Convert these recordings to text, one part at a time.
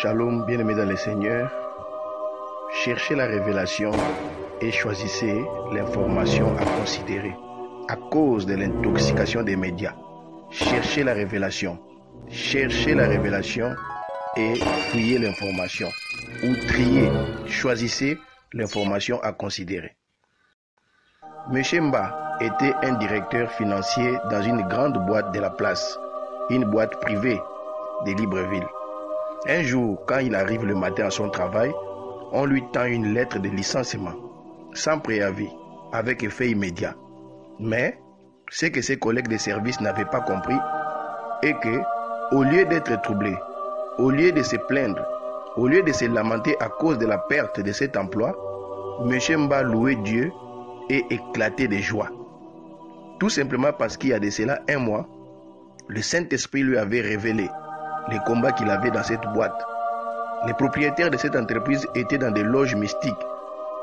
Shalom, bien-aimés dans le Seigneur. Cherchez la révélation et choisissez l'information à considérer. À cause de l'intoxication des médias, cherchez la révélation. Cherchez la révélation et fouillez l'information. Ou triez, choisissez l'information à considérer. M. Mba était un directeur financier dans une grande boîte de la place, une boîte privée de Libreville. Un jour, quand il arrive le matin à son travail, on lui tend une lettre de licenciement, sans préavis, avec effet immédiat. Mais, ce que ses collègues de service n'avaient pas compris est que, au lieu d'être troublés, au lieu de se plaindre, au lieu de se lamenter à cause de la perte de cet emploi, M. Mba louait Dieu et éclatait de joie. Tout simplement parce qu'il y a de cela un mois, le Saint-Esprit lui avait révélé les combats qu'il avait dans cette boîte. Les propriétaires de cette entreprise étaient dans des loges mystiques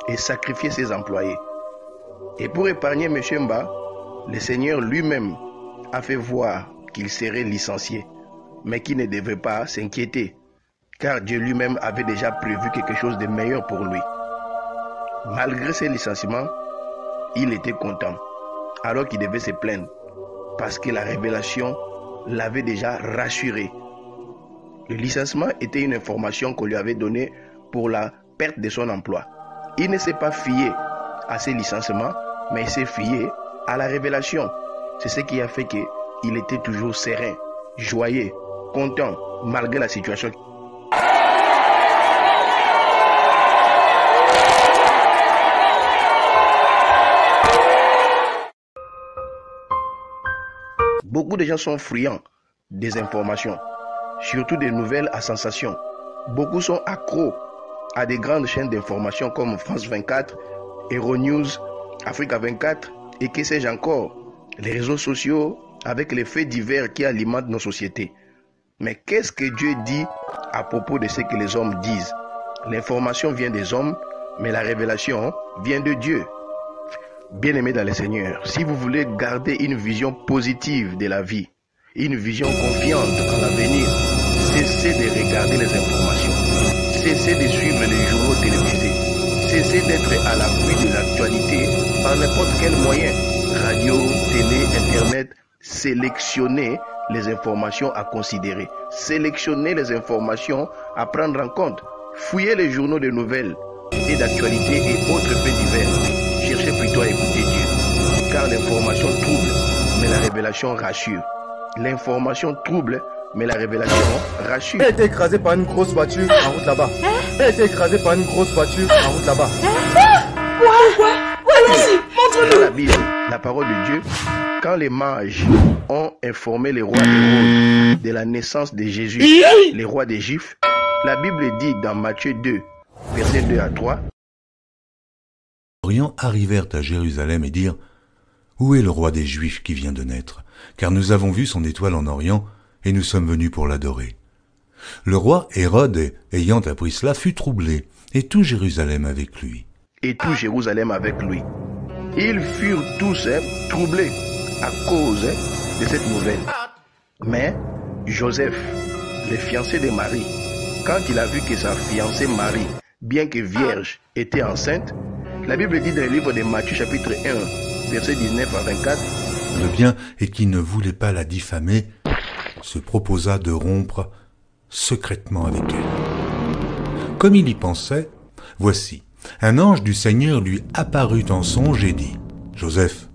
et sacrifiaient ses employés. Et pour épargner M. Mba, le Seigneur lui-même a fait voir qu'il serait licencié, mais qu'il ne devait pas s'inquiéter, car Dieu lui-même avait déjà prévu quelque chose de meilleur pour lui. Malgré ces licenciements, il était content, alors qu'il devait se plaindre, parce que la révélation l'avait déjà rassuré. Le licenciement était une information qu'on lui avait donnée pour la perte de son emploi. Il ne s'est pas fié à ces licenciements, mais il s'est fié à la révélation. C'est ce qui a fait qu'il était toujours serein, joyeux, content, malgré la situation. Beaucoup de gens sont friands des informations, surtout des nouvelles à sensation. Beaucoup sont accros à des grandes chaînes d'information comme France 24, Euronews, Africa 24 et que sais-je encore, les réseaux sociaux avec les faits divers qui alimentent nos sociétés. Mais qu'est-ce que Dieu dit à propos de ce que les hommes disent? L'information vient des hommes, mais la révélation vient de Dieu. Bien-aimés dans le Seigneur, si vous voulez garder une vision positive de la vie, une vision confiante en l'avenir, cessez de regarder les informations, cessez de suivre les journaux télévisés, cessez d'être à l'appui de l'actualité par n'importe quel moyen, radio, télé, internet. Sélectionnez les informations à considérer, sélectionnez les informations à prendre en compte, fouillez les journaux de nouvelles et d'actualité et autres faits divers. Cherchez plutôt à écouter Dieu, car l'information trouble, mais la révélation rassure. L'information trouble, mais la révélation rassure. Elle a été écrasée par une grosse voiture en route là-bas. Elle a été écrasée par une grosse voiture en route là-bas. Quoi? Vas-y, montre-nous. Dans la Bible, la parole de Dieu, quand les mages ont informé les rois Hérode de la naissance de Jésus, les rois des Juifs, la Bible dit dans Matthieu 2, versets 2 à 3, Orient arrivèrent à Jérusalem et dirent « Où est le roi des Juifs qui vient de naître? Car nous avons vu son étoile en Orient, et nous sommes venus pour l'adorer. » Le roi Hérode, ayant appris cela, fut troublé, et tout Jérusalem avec lui. Et tout Jérusalem avec lui. Ils furent tous troublés à cause de cette nouvelle. Mais Joseph, le fiancé de Marie, quand il a vu que sa fiancée Marie, bien que vierge, était enceinte, la Bible dit dans le livre de Matthieu chapitre 1, versets 19 à 24, Le bien est qu'il ne voulait pas la diffamer, se proposa de rompre secrètement avec elle. Comme il y pensait, voici, un ange du Seigneur lui apparut en songe et dit, Joseph,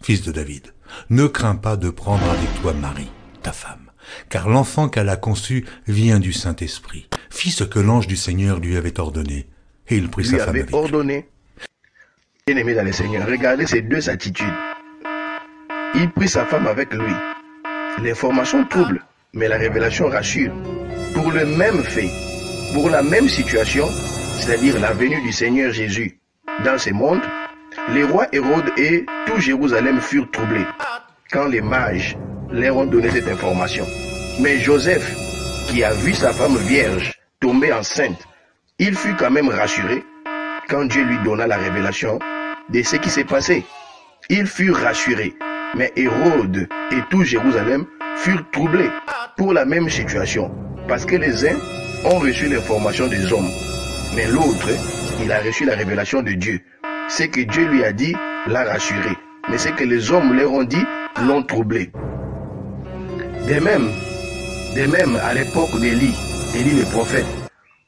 fils de David, ne crains pas de prendre avec toi Marie, ta femme, car l'enfant qu'elle a conçu vient du Saint-Esprit. Fit ce que l'ange du Seigneur lui avait ordonné, et il prit sa femme avec lui. Bien-aimé dans le Seigneur, regardez ces deux attitudes. Il prit sa femme avec lui. L'information trouble, mais la révélation rassure. Pour le même fait, pour la même situation, c'est-à-dire la venue du Seigneur Jésus dans ce monde, les rois Hérode et tout Jérusalem furent troublés quand les mages leur ont donné cette information. Mais Joseph, qui a vu sa femme vierge tomber enceinte, il fut quand même rassuré quand Dieu lui donna la révélation de ce qui s'est passé. Ils furent rassurés, mais Hérode et tout Jérusalem furent troublés pour la même situation, parce que les uns ont reçu l'information des hommes, mais l'autre, il a reçu la révélation de Dieu. Ce que Dieu lui a dit l'a rassuré, mais ce que les hommes leur ont dit l'ont troublé. De même, à l'époque d'Élie le prophète,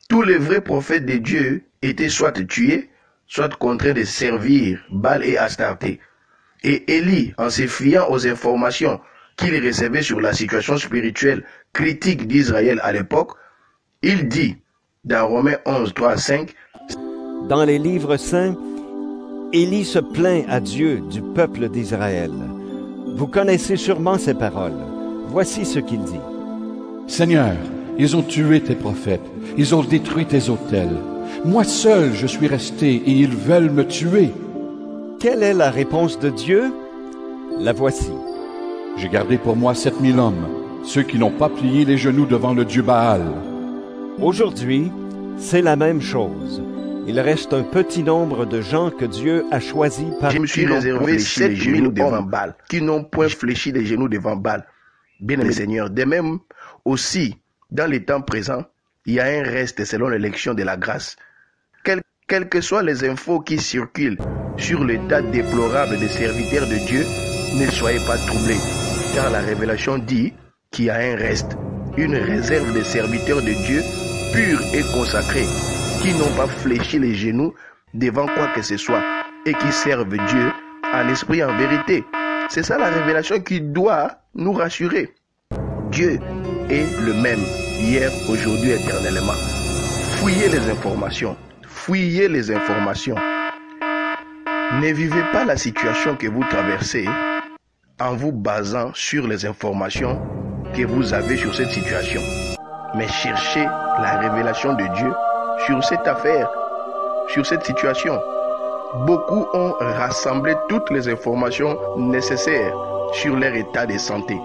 tous les vrais prophètes de Dieu étaient soit tués, soit contraints de servir Baal et Astarté. Et Élie, en se fiant aux informations qu'il recevait sur la situation spirituelle critique d'Israël à l'époque, il dit dans Romains 11, 3 à 5, « Dans les livres saints, Élie se plaint à Dieu du peuple d'Israël. Vous connaissez sûrement ces paroles. Voici ce qu'il dit. « Seigneur, ils ont tué tes prophètes, ils ont détruit tes autels. Moi seul je suis resté et ils veulent me tuer. » Quelle est la réponse de Dieu? La voici. « J'ai gardé pour moi 7000 hommes, ceux qui n'ont pas plié les genoux devant le dieu Baal. » Aujourd'hui, c'est la même chose. Il reste un petit nombre de gens que Dieu a choisis par... Je me suis réservé 7000 devant Baal, qui n'ont point fléchi les genoux devant Baal. Bien-aimé Seigneur, de même aussi, dans les temps présents, il y a un reste selon l'élection de la grâce. Quelles que soient les infos qui circulent sur l'état déplorable des serviteurs de Dieu, ne soyez pas troublés, car la révélation dit qu'il y a un reste, une réserve de serviteurs de Dieu purs et consacrés, qui n'ont pas fléchi les genoux devant quoi que ce soit et qui servent Dieu en esprit et en vérité. C'est ça la révélation qui doit nous rassurer. Dieu est le même hier, aujourd'hui, éternellement. Fouillez les informations. Fouillez les informations. Ne vivez pas la situation que vous traversez en vous basant sur les informations que vous avez sur cette situation. Mais cherchez la révélation de Dieu sur cette affaire, sur cette situation. Beaucoup ont rassemblé toutes les informations nécessaires sur leur état de santé,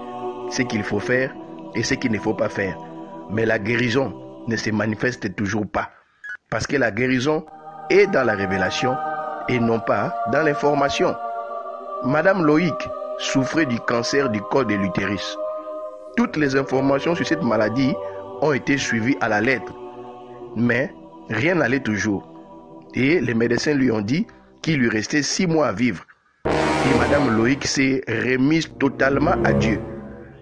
ce qu'il faut faire et ce qu'il ne faut pas faire. Mais la guérison ne se manifeste toujours pas, parce que la guérison est dans la révélation et non pas dans l'information. Madame Loïc souffrait du cancer du col de l'utérus. Toutes les informations sur cette maladie ont été suivies à la lettre, mais rien n'allait toujours. Et les médecins lui ont dit qu'il lui restait 6 mois à vivre. Et Madame Loïc s'est remise totalement à Dieu.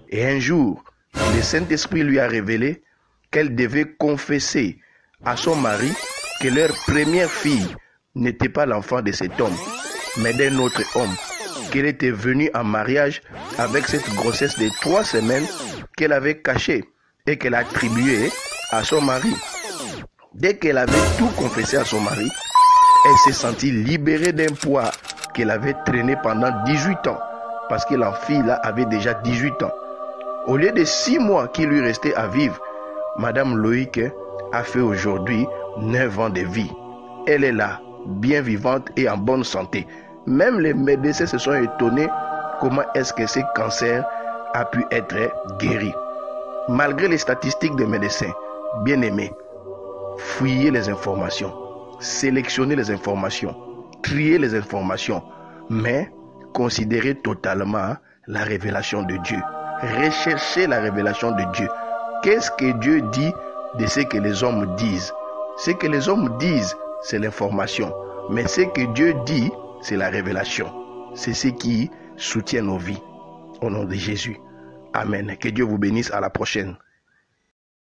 Et un jour, le Saint-Esprit lui a révélé qu'elle devait confesser à son mari que leur première fille n'était pas l'enfant de cet homme, mais d'un autre homme, qu'elle était venue en mariage avec cette grossesse de 3 semaines qu'elle avait cachée et qu'elle attribuait à son mari. Dès qu'elle avait tout confessé à son mari, elle s'est sentie libérée d'un poids qu'elle avait traîné pendant 18 ans, parce que la fille là avait déjà 18 ans. Au lieu de 6 mois qui lui restaient à vivre, Madame Loïc a fait aujourd'hui 9 ans de vie. Elle est là, bien vivante et en bonne santé. Même les médecins se sont étonnés comment est-ce que ce cancer a pu être guéri. Malgré les statistiques des médecins, bien aimés, fouillez les informations, sélectionnez les informations, triez les informations, mais considérez totalement la révélation de Dieu. Recherchez la révélation de Dieu. Qu'est-ce que Dieu dit de ce que les hommes disent? Ce que les hommes disent, c'est l'information. Mais ce que Dieu dit, c'est la révélation. C'est ce qui soutient nos vies. Au nom de Jésus. Amen. Que Dieu vous bénisse. À la prochaine.